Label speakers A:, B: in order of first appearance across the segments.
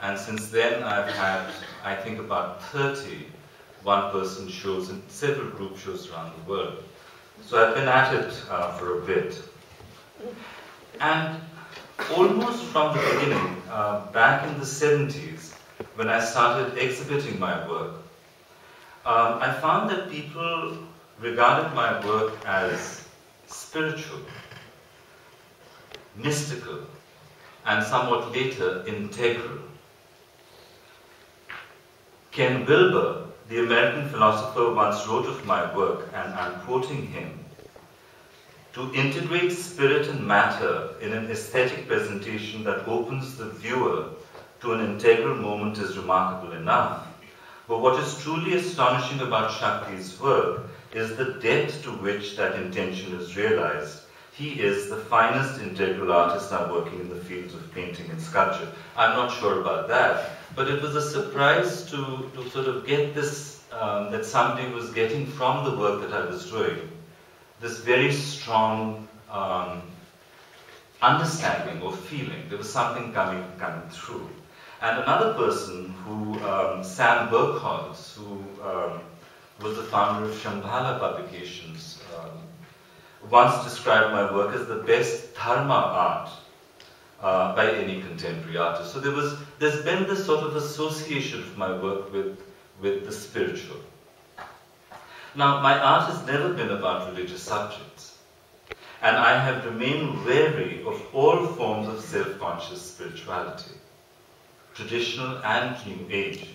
A: And since then, I've had, I think, about 30 one-person shows and several group shows around the world. So I've been at it for a bit. And almost from the beginning, back in the 70s, when I started exhibiting my work, I found that people regarded my work as spiritual, mystical, and somewhat later integral. Ken Wilber, the American philosopher, once wrote of my work, and I'm quoting him, "To integrate spirit and matter in an aesthetic presentation that opens the viewer to an integral moment is remarkable enough. But what is truly astonishing about Shakti's work is the depth to which that intention is realized. He is the finest integral artist now working in the fields of painting and sculpture." I'm not sure about that, but it was a surprise to sort of get this, that somebody was getting from the work that I was doing, this very strong understanding or feeling. There was something coming through. And another person who, Sam Burkholz, who was the founder of Shambhala Publications, once described my work as the best dharma art by any contemporary artist. So there's been this sort of association of my work with the spiritual. Now, my art has never been about religious subjects, and I have remained wary of all forms of self-conscious spirituality, traditional and new age,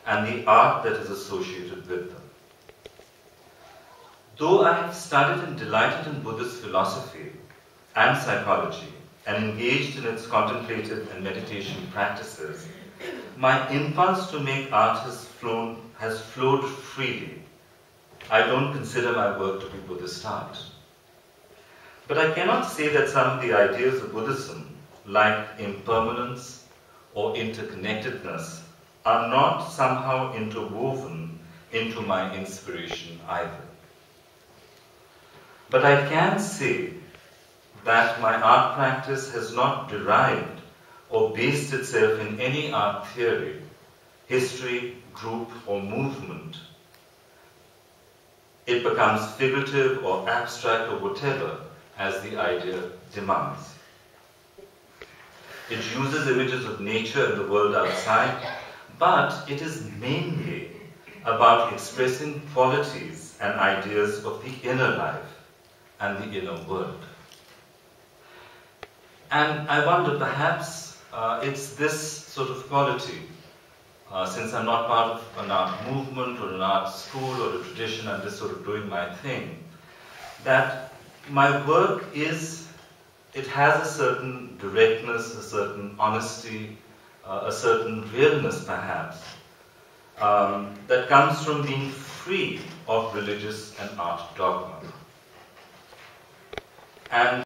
A: and the art that is associated with them. Though I have studied and delighted in Buddhist philosophy and psychology and engaged in its contemplative and meditation practices, my impulse to make art has flowed freely. I don't consider my work to be Buddhist art. But I cannot say that some of the ideas of Buddhism, like impermanence or interconnectedness, are not somehow interwoven into my inspiration either. But I can say that my art practice has not derived or based itself in any art theory, history, group, or movement. It becomes figurative or abstract or whatever as the idea demands. It uses images of nature and the world outside, but it is mainly about expressing qualities and ideas of the inner life and the inner world. And I wonder, perhaps it's this sort of quality, since I'm not part of an art movement or an art school or a tradition, I'm just sort of doing my thing, that my work it has a certain directness, a certain honesty, a certain realness perhaps, that comes from being free of religious and art dogma. And